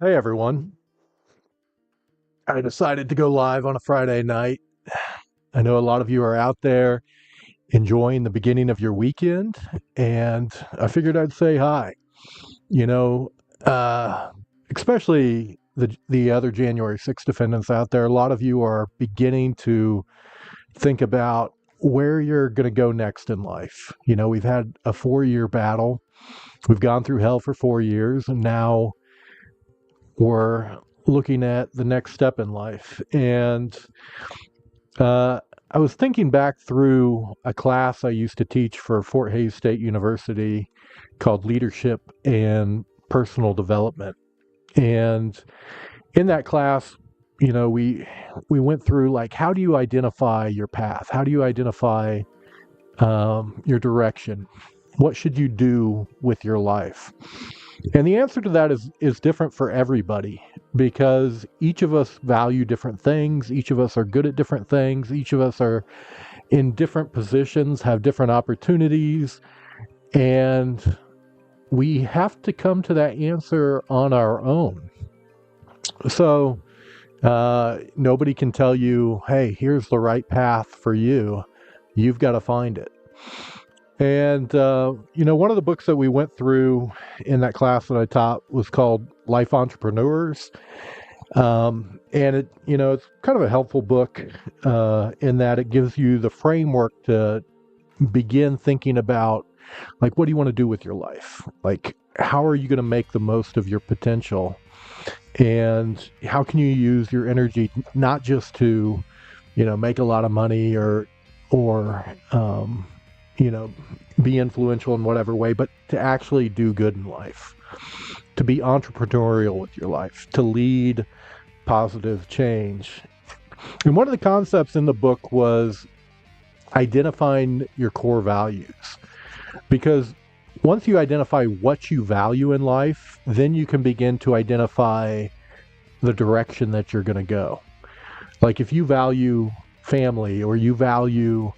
Hey everyone. I decided to go live on a Friday night. I know a lot of you are out there enjoying the beginning of your weekend, and I figured I'd say hi. You know, uh, especially the other January 6th defendants out there, a lot of you are beginning to think about where you're going to go next in life. We've had a 4-year battle. We've gone through hell for 4 years, and now we're looking at the next step in life. And Uh, I was thinking back through a class I used to teach for Fort Hays State University called Leadership and Personal Development. And in that class, we went through like how do you identify your path? How do you identify your direction? What should you do with your life? And the answer to that is different for everybody because each of us value different things. Each of us are good at different things. Each of us are in different positions, have different opportunities, and we have to come to that answer on our own. So nobody can tell you, hey, here's the right path for you. You've got to find it. And, one of the books that we went through in that class that I taught was called Life Entrepreneurs. And it's kind of a helpful book in that it gives you the framework to begin thinking about, like, what do you want to do with your life? Like, how are you going to make the most of your potential? And how can you use your energy not just to, make a lot of money or, you know, be influential in whatever way, but to actually do good in life, to be entrepreneurial with your life, to lead positive change. And one of the concepts in the book was identifying your core values. Because once you identify what you value in life, then you can begin to identify the direction that you're going to go. Like if you value family or you value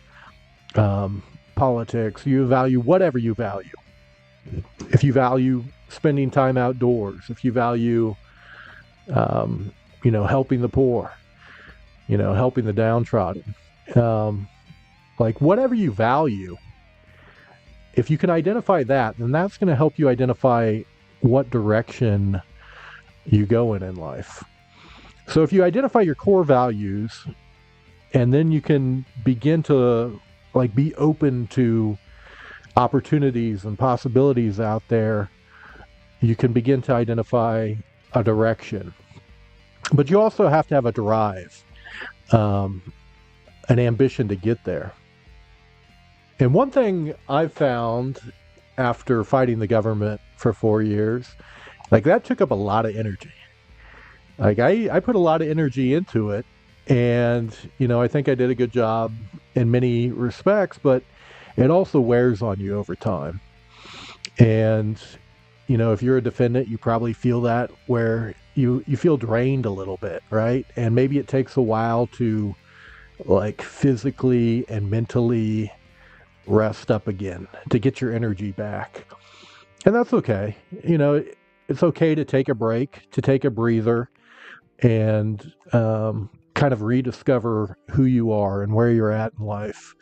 politics, you value whatever you value. If you value spending time outdoors, if you value, helping the poor, helping the downtrodden, like whatever you value, if you can identify that, then that's going to help you identify what direction you go in life. So if you identify your core values, and then you can begin to like be open to opportunities and possibilities out there, you can begin to identify a direction. But you also have to have a drive, um, an ambition to get there. And one thing I've found after fighting the government for 4 years, like that took up a lot of energy. Like I put a lot of energy into it. And, I think I did a good job in many respects, but it also wears on you over time. And, if you're a defendant, you probably feel that where you feel drained a little bit, right? And maybe it takes a while to like physically and mentally rest up again to get your energy back. And that's okay. It's okay to take a break, to take a breather, and kind of rediscover who you are and where you're at in life.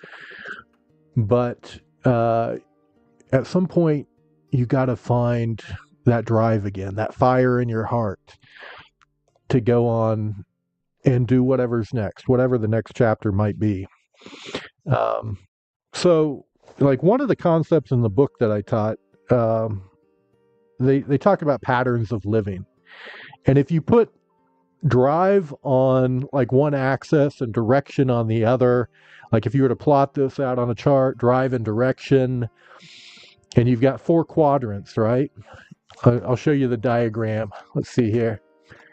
But at some point, you got to find that drive again, that fire in your heart to go on and do whatever's next, whatever the next chapter might be. Um, so, like one of the concepts in the book that I taught, they talk about patterns of living, and if you put drive on like one axis and direction on the other, like if you were to plot this out on a chart, drive and direction, and you've got 4 quadrants, right? I'll show you the diagram. Let's see here.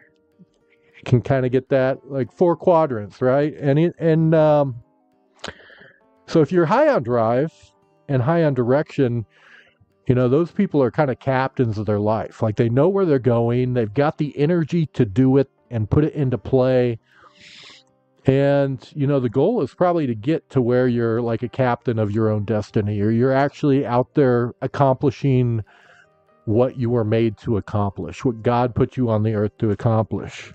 You can kind of get that, like 4 quadrants, right? So if you're high on drive and high on direction, those people are kind of captains of their life. Like they know where they're going, they've got the energy to do it and put it into play. And, the goal is probably to get to where you're like a captain of your own destiny, or you're actually out there accomplishing what you were made to accomplish, what God put you on the earth to accomplish.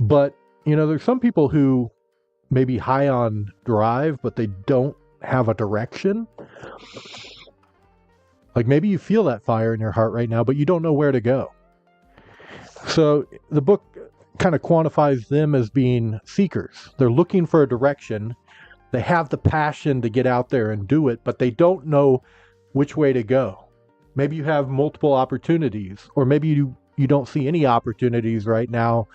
But, there's some people who may be high on drive, but they don't have a direction. Like maybe you feel that fire in your heart right now, but you don't know where to go. So the book kind of quantifies them as being seekers. They're looking for a direction. They have the passion to get out there and do it, but they don't know which way to go. Maybe you have multiple opportunities, or maybe you don't see any opportunities right now,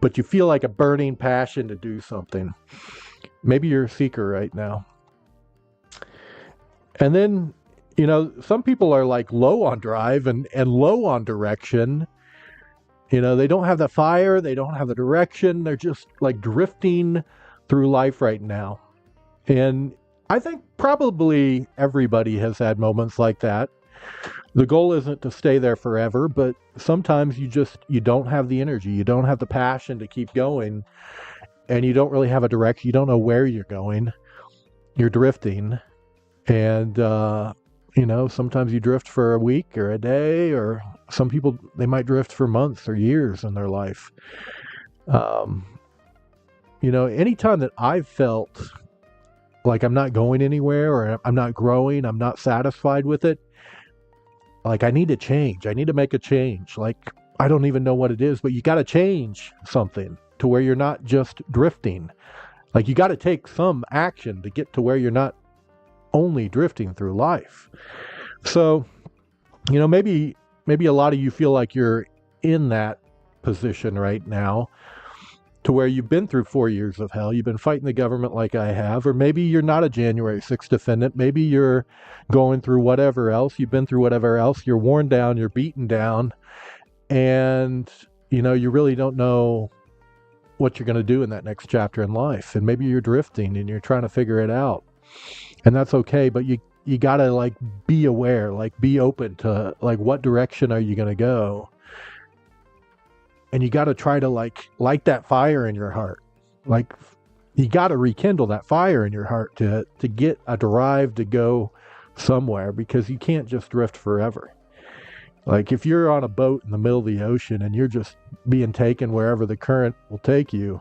but you feel like a burning passion to do something. Maybe you're a seeker right now. And then, some people are like low on drive and low on direction. They don't have the fire, they don't have the direction, they're just like drifting through life right now. And I think probably everybody has had moments like that. The goal isn't to stay there forever, but sometimes you don't have the energy, you don't have the passion to keep going, and you don't really have a direction, you don't know where you're going. You're drifting, and sometimes you drift for a week or a day, or some people, they might drift for months or years in their life. Anytime that I've felt like I'm not going anywhere, or I'm not growing, I'm not satisfied with it, like I need to change. I need to make a change. Like I don't even know what it is, but you got to change something to where you're not just drifting. Like you got to take some action to get to where you're not only drifting through life. So, maybe a lot of you feel like you're in that position right now, to where you've been through 4 years of hell. You've been fighting the government like I have, or maybe you're not a January 6th defendant. Maybe you're going through whatever else. You've been through whatever else. You're worn down, you're beaten down, and, you really don't know what you're going to do in that next chapter in life. And maybe you're drifting and you're trying to figure it out. And that's okay, but you got to like be aware, like be open to like what direction are you going to go? And you got to try to like light that fire in your heart. Like you got to rekindle that fire in your heart to get a drive to go somewhere, because you can't just drift forever. Like if you're on a boat in the middle of the ocean and you're just being taken wherever the current will take you,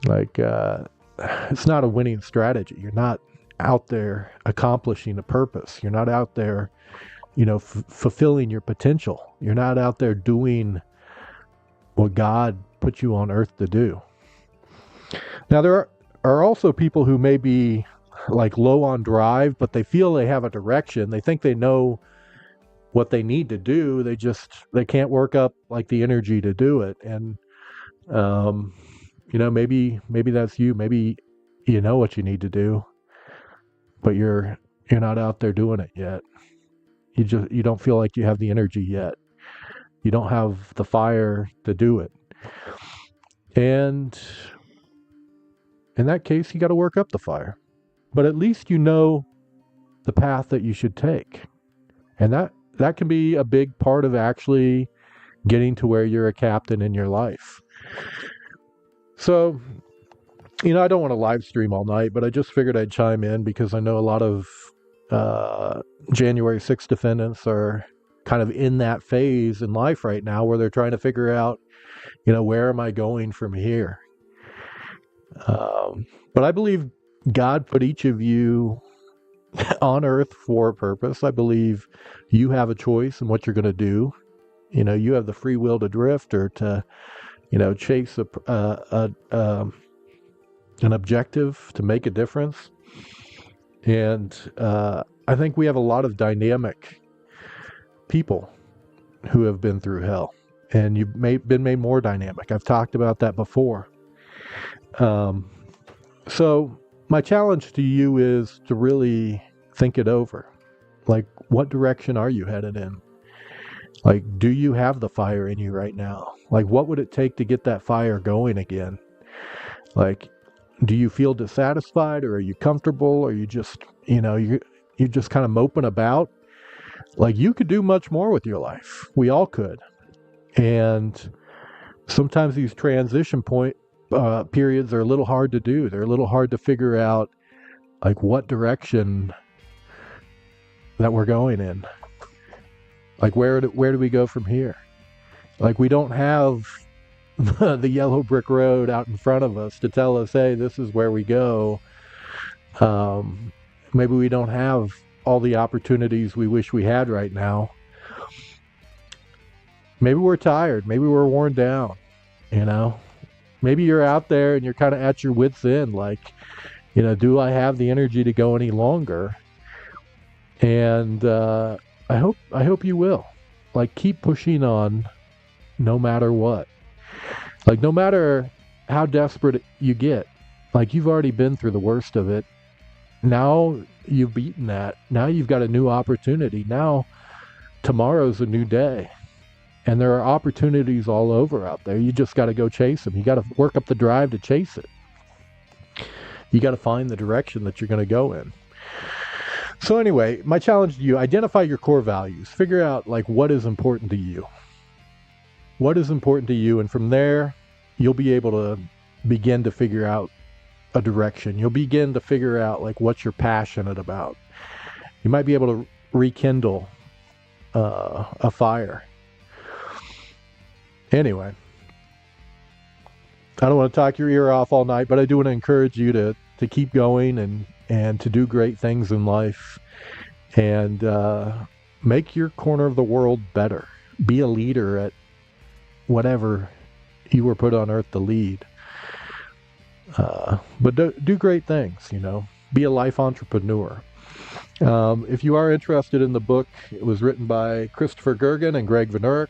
like it's not a winning strategy. You're not out there accomplishing a purpose. You're not out there, fulfilling your potential. You're not out there doing what God put you on earth to do. Now, there are also people who may be like low on drive, but they feel they have a direction. They think they know what they need to do. They can't work up like the energy to do it. And, maybe that's you. Maybe you know what you need to do, but you're not out there doing it yet. You don't feel like you have the energy yet. You don't have the fire to do it. And in that case, you got to work up the fire. But at least you know the path that you should take. And that can be a big part of actually getting to where you're a captain in your life. So, I don't want to live stream all night, but I just figured I'd chime in because I know a lot of January 6th defendants are kind of in that phase in life right now where they're trying to figure out, where am I going from here? But I believe God put each of you on earth for a purpose. I believe you have a choice in what you're going to do. You have the free will to drift or to, chase an objective to make a difference. And I think we have a lot of dynamic people who have been through hell, and you've been made more dynamic. I've talked about that before. So my challenge to you is to really think it over. Like, what direction are you headed in? Like, do you have the fire in you right now? Like, what would it take to get that fire going again? Like, do you feel dissatisfied, or are you comfortable, or you just, you're just kind of moping about? Like, you could do much more with your life. We all could. And sometimes these transition periods are a little hard to do. They're a little hard to figure out, like, what direction that we're going in. Like, where do we go from here? Like, we don't have the yellow brick road out in front of us to tell us, hey, this is where we go. Um, Maybe we don't have all the opportunities we wish we had right now. Maybe we're tired. Maybe we're worn down, you know? Maybe you're out there and you're kind of at your wits' end. Like, do I have the energy to go any longer? And I hope you will. Like, keep pushing on no matter what. Like, no matter how desperate you get, like, you've already been through the worst of it. Now you've beaten that. Now you've got a new opportunity. Now tomorrow's a new day. And there are opportunities all over out there. You just got to go chase them. You got to work up the drive to chase it. You got to find the direction that you're going to go in. So anyway, my challenge to you, identify your core values. Figure out like what is important to you. What is important to you, and from there you'll be able to begin to figure out a direction. You'll begin to figure out like what you're passionate about. You might be able to rekindle a fire. Anyway, I don't want to talk your ear off all night, but I do want to encourage you to keep going and to do great things in life, and make your corner of the world better. Be a leader at whatever you were put on earth to lead. But do great things, Be a life entrepreneur. If you are interested in the book, it was written by Christopher Gergen and Greg Vanerick,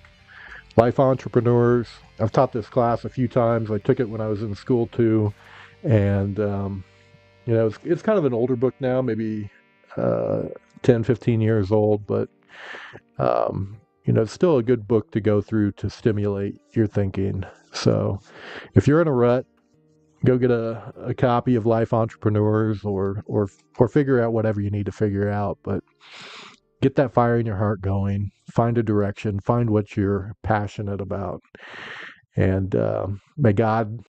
Life Entrepreneurs. I've taught this class a few times. I took it when I was in school too. And, it's kind of an older book now, maybe 10, 15 years old, but, it's still a good book to go through to stimulate your thinking. So if you're in a rut, go get a copy of Life Entrepreneurs or figure out whatever you need to figure out. But get that fire in your heart going. Find a direction. Find what you're passionate about. And may God